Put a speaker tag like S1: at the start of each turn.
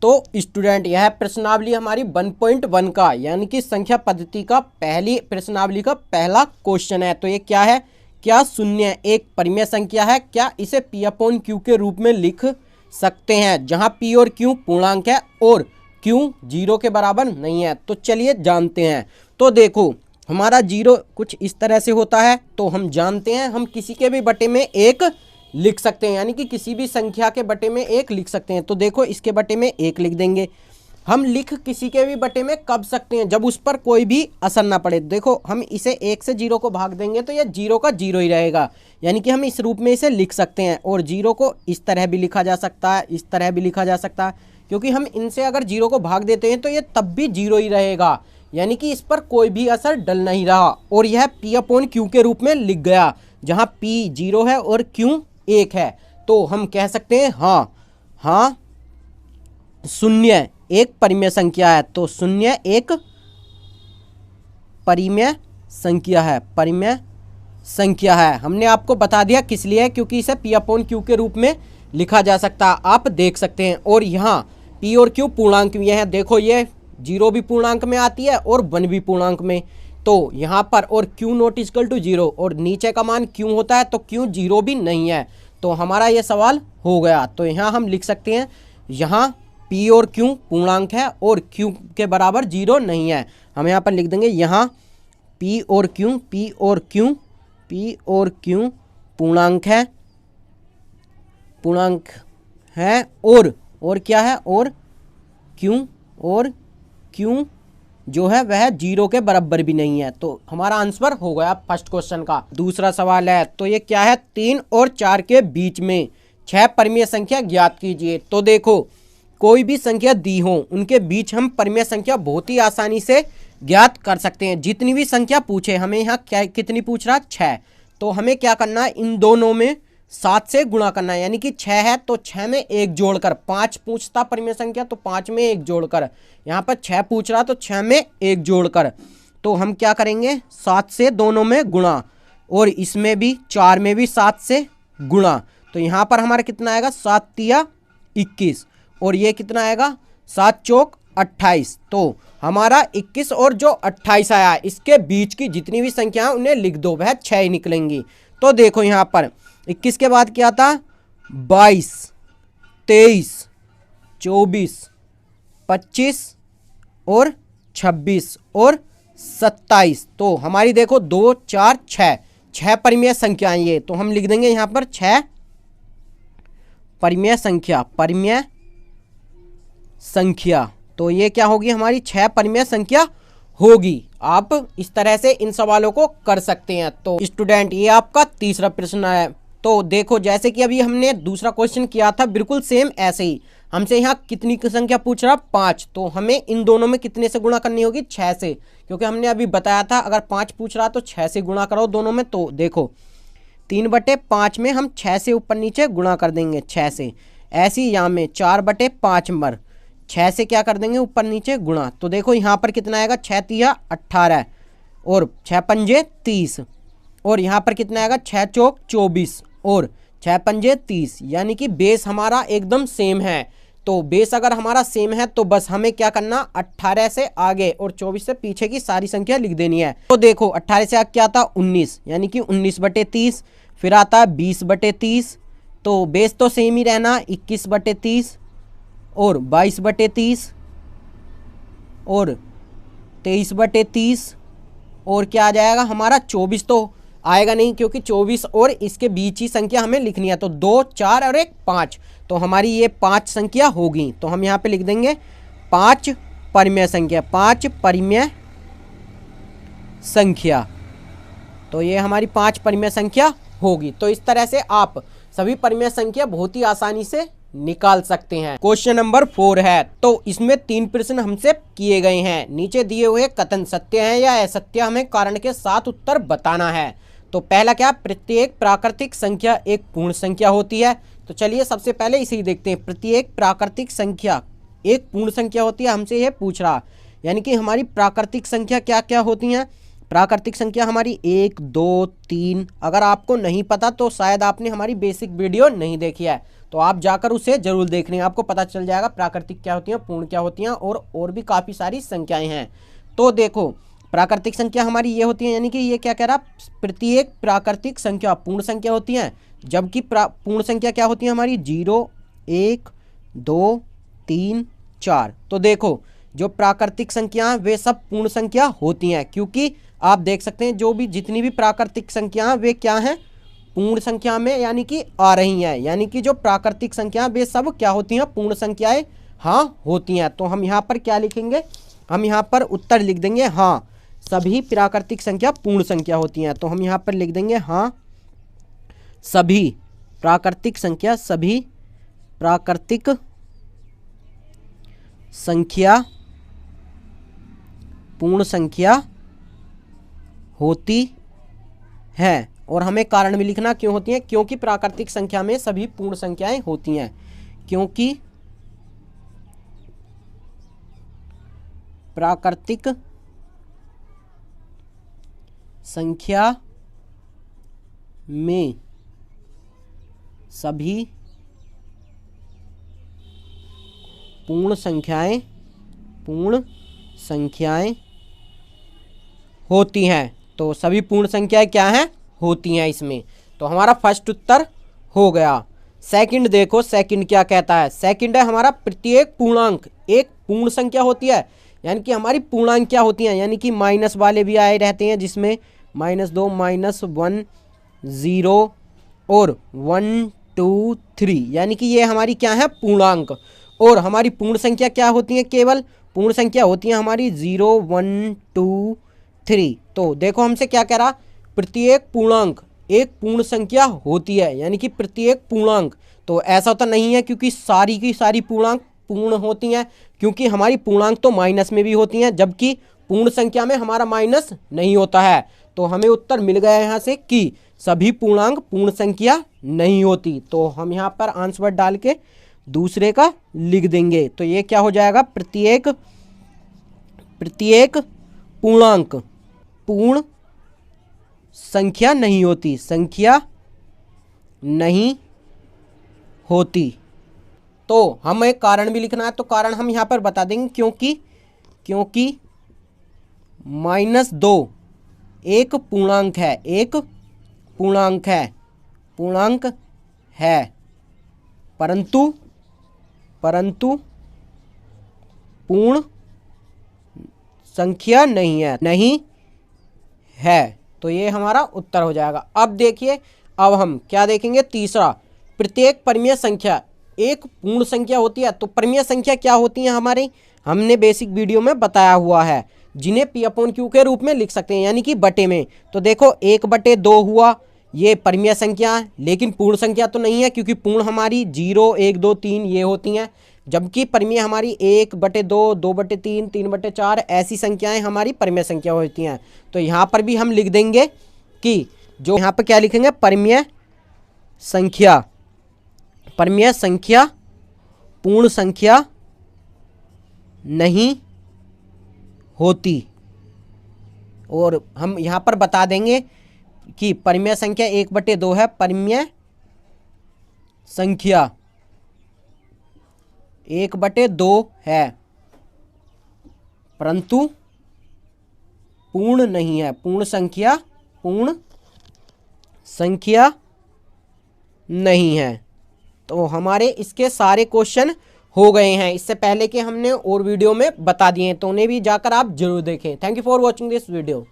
S1: तो स्टूडेंट यह प्रश्नावली हमारी 1.1 का यानी कि संख्या पद्धति का पहली प्रश्नावली का पहला क्वेश्चन है। तो ये क्या है, क्या शून्य एक परिमेय संख्या है, क्या इसे p अपॉन q के रूप में लिख सकते हैं जहां p और q पूर्णांक है और q 0 के बराबर नहीं है। तो चलिए जानते हैं। तो देखो हमारा 0 कुछ इस तरह से होता है, तो हम जानते हैं हम किसी के भी बटे में एक लिख सकते हैं, यानी कि किसी भी संख्या के बटे में एक लिख सकते हैं। तो देखो इसके बटे में एक लिख देंगे। हम लिख किसी के भी बटे में कब सकते हैं, जब उस पर कोई भी असर ना पड़े। देखो हम इसे 1 से 0 को भाग देंगे तो यह 0 का 0 ही रहेगा, यानी कि हम इस रूप में इसे लिख सकते हैं। और 0 को इस तरह भी लिखा जा सकता है, इस तरह भी लिखा जा सकता है, क्योंकि हम इनसे अगर 0 को भाग देते हैं तो ये तब भी 0 ही रहेगा, यानी कि इस पर कोई भी असर डल नहीं रहा। और यह p अपॉन q के रूप में लिख गया, जहाँ p 0 है और q 1 है। तो हम कह सकते हैं हाँ शून्य एक परिमेय संख्या है। तो शून्य एक परिमेय संख्या है, परिमेय संख्या है। हमने आपको बता दिया किस लिए है, क्योंकि इसे p अपॉन q के रूप में लिखा जा सकता है, आप देख सकते हैं। और यहाँ p और q पूर्णांक ये हैं, देखो ये 0 भी पूर्णांक में आती है और 1 भी पूर्णांक में। तो यहाँ पर और q नॉट इक्वल टू 0 और नीचे का मान q होता है, तो q 0 भी नहीं है। तो हमारा ये सवाल हो गया। तो यहाँ हम लिख सकते हैं यहाँ p और q पूर्णांक है और q के बराबर 0 नहीं है। हम यहाँ पर लिख देंगे यहाँ p और q पूर्णांक है और क्या है, और q जो है वह 0 के बराबर भी नहीं है। तो हमारा आंसर हो गया फर्स्ट क्वेश्चन का। दूसरा सवाल है, तो ये क्या है, 3 और 4 के बीच में 6 परिमेय संख्या ज्ञात कीजिए। तो देखो कोई भी संख्या दी हो उनके बीच हम परिमेय संख्या बहुत ही आसानी से ज्ञात कर सकते हैं। जितनी भी संख्या पूछे, हमें यहाँ क्या कितनी पूछ रहा, 6, तो हमें क्या करना है, इन दोनों में 7 से गुणा करना है, यानी कि 6 है तो 6 में 1 जोड़कर, 5 पूछता परिमेय संख्या तो 5 में 1 जोड़कर, यहाँ पर 6 पूछ रहा तो 6 में 1 जोड़कर। तो हम क्या करेंगे, 7 से दोनों में गुणा, और इसमें भी 4 में भी 7 से गुणा। तो यहाँ पर हमारा कितना आएगा, 7 तिया 21, और ये कितना आएगा, 7 चौक 28। तो हमारा 21 और जो 28 आया, इसके बीच की जितनी भी संख्या उन्हें लिख दो, वह 6 ही निकलेंगी। तो देखो यहाँ पर 21 के बाद क्या था, 22, 23, 24, 25 और 26 और 27। तो हमारी देखो 2 4 6 परिमेय संख्याएं ये। तो हम लिख देंगे यहाँ पर 6 परिमेय संख्या। तो ये क्या होगी, हमारी 6 परिमेय संख्या होगी। आप इस तरह से इन सवालों को कर सकते हैं। तो स्टूडेंट ये आपका तीसरा प्रश्न है। तो देखो जैसे कि अभी हमने दूसरा क्वेश्चन किया था, बिल्कुल सेम ऐसे ही हमसे यहाँ कितनी संख्या पूछ रहा, 5। तो हमें इन दोनों में कितने से गुणा करनी होगी, 6 से, क्योंकि हमने अभी बताया था अगर 5 पूछ रहा तो 6 से गुणा करो दोनों में। तो देखो 3/5 में हम 6 से ऊपर नीचे गुणा कर देंगे 6 से। ऐसे ही यहाँ में 4/5 पर 6 से क्या कर देंगे, ऊपर नीचे गुणा। तो देखो यहाँ पर कितना आएगा, 6 तिया 18 और 6 पंजे 30, और यहाँ पर कितना आएगा, 6 चौक 24 और 6 पंजे 30, यानी कि बेस हमारा एकदम सेम है। तो बेस अगर हमारा सेम है तो बस हमें क्या करना, 18 से आगे और 24 से पीछे की सारी संख्या लिख देनी है। तो देखो 18 से आगे क्या आता, 19, यानी कि 19/30, फिर आता है 20/30। तो बेस तो सेम ही रहना, 21/30 और 22/30 और 23/30, और क्या आ जाएगा हमारा 24 तो आएगा नहीं, क्योंकि 24 और इसके बीच ही संख्या हमें लिखनी है। तो 2 4 और 1 5, तो हमारी ये 5 संख्या होगी। तो हम यहाँ पे लिख देंगे 5 परिमेय संख्या, 5 परिमेय संख्या। तो ये हमारी 5 परिमेय संख्या होगी। तो इस तरह से आप सभी परिमेय संख्या बहुत ही आसानी से निकाल सकते हैं। क्वेश्चन नंबर 4 है। तो इसमें 3 प्रश्न हमसे किए गए हैं। नीचे दिए हुए कथन सत्य है या असत्य, हमें कारण के साथ उत्तर बताना है। तो पहला क्या, प्रत्येक प्राकृतिक संख्या एक पूर्ण संख्या होती है। तो चलिए सबसे पहले इसे ही देखते हैं। प्रत्येक प्राकृतिक संख्या एक पूर्ण संख्या होती है, हमसे यह पूछ रहा, यानी कि हमारी प्राकृतिक संख्या क्या क्या होती हैं। प्राकृतिक संख्या हमारी 1 2 3। अगर आपको नहीं पता तो शायद आपने हमारी बेसिक वीडियो नहीं देखी है, तो आप जाकर उसे जरूर देख लें, आपको पता चल जाएगा प्राकृतिक क्या होती हैं, पूर्ण क्या होती हैं, और भी काफ़ी सारी संख्याएं हैं। तो देखो प्राकृतिक संख्या हमारी ये होती है, यानी कि ये क्या कह रहा, प्रत्येक प्राकृतिक संख्या पूर्ण संख्या होती है, जबकि पूर्ण संख्या क्या होती है हमारी 0, 1, 2, 3, 4। तो देखो जो प्राकृतिक संख्या वे सब पूर्ण संख्या होती हैं, क्योंकि आप देख सकते हैं जो भी जितनी भी प्राकृतिक संख्या वे क्या हैं, पूर्ण संख्या में यानी कि आ रही हैं, यानी कि जो प्राकृतिक संख्या वे सब क्या होती हैं, पूर्ण संख्याएं हाँ होती हैं। तो हम यहाँ पर क्या लिखेंगे, हम यहाँ पर उत्तर लिख देंगे हाँ सभी प्राकृतिक संख्या पूर्ण संख्या होती हैं। तो हम यहाँ पर लिख देंगे हाँ सभी प्राकृतिक संख्या, सभी प्राकृतिक संख्या पूर्ण संख्या होती है। और हमें कारण भी लिखना क्यों होती हैं, क्योंकि प्राकृतिक संख्या में सभी पूर्ण संख्याएं होती हैं, क्योंकि प्राकृतिक संख्या में सभी पूर्ण संख्याएं होती हैं। तो सभी पूर्ण संख्याएं क्या हैं, होती हैं इसमें। तो हमारा फर्स्ट उत्तर हो गया। सेकंड देखो, सेकंड क्या कहता है, सेकंड है हमारा प्रत्येक पूर्णांक एक पूर्ण संख्या होती है, यानी कि हमारी पूर्णांक क्या होती हैं, यानी कि माइनस वाले भी आए रहते हैं, जिसमें -2, -1, 0 और 1, 2, 3, यानी कि ये हमारी क्या है पूर्णांक। और हमारी पूर्ण संख्या क्या होती है, केवल पूर्ण संख्या होती है हमारी 0, 1, 2, 3। तो देखो हमसे क्या कह रहा, प्रत्येक पूर्णांक एक पूर्ण संख्या होती है, यानी कि प्रत्येक पूर्णांक। तो ऐसा तो नहीं है क्योंकि सारी की सारी पूर्णांक पूर्ण होती हैं, क्योंकि हमारी पूर्णांक तो माइनस में भी होती हैं, जबकि पूर्ण संख्या में हमारा माइनस नहीं होता है। तो हमें उत्तर मिल गया यहाँ से कि सभी पूर्णांक पूर्ण संख्या नहीं होती। तो हम यहाँ पर आंसर डाल के दूसरे का लिख देंगे। तो ये क्या हो जाएगा, प्रत्येक पूर्णांक पूर्ण संख्या नहीं होती, संख्या नहीं होती। तो हमें कारण भी लिखना है, तो कारण हम यहाँ पर बता देंगे, क्योंकि -2 एक पूर्णांक है, एक पूर्णांक है, परंतु पूर्ण संख्या नहीं है। तो ये हमारा उत्तर हो जाएगा। अब देखिए, अब हम क्या देखेंगे, तीसरा, प्रत्येक परिमेय संख्या एक पूर्ण संख्या होती है। तो परिमेय संख्या क्या होती है हमारी, हमने बेसिक वीडियो में बताया हुआ है, जिन्हें P/Q के रूप में लिख सकते हैं, यानी कि बटे में। तो देखो 1/2 हुआ, ये परिमेय संख्या है, लेकिन पूर्ण संख्या तो नहीं है, क्योंकि पूर्ण हमारी 0, 1, 2, 3 ये होती हैं, जबकि परिमेय हमारी 1/2, 2/3, 3/4 ऐसी संख्याएं हमारी परिमेय संख्या होती हैं। तो यहाँ पर भी हम लिख देंगे कि जो यहाँ पर क्या लिखेंगे, परिमेय संख्या पूर्ण संख्या नहीं होती। और हम यहाँ पर बता देंगे कि परिमेय संख्या 1/2 है, परिमेय संख्या 1/2 है, परंतु पूर्ण नहीं है, पूर्ण संख्या नहीं है। तो हमारे इसके सारे क्वेश्चन हो गए हैं, इससे पहले के हमने और वीडियो में बता दिए हैं, तो उन्हें भी जाकर आप जरूर देखें। Thank you for watching this video.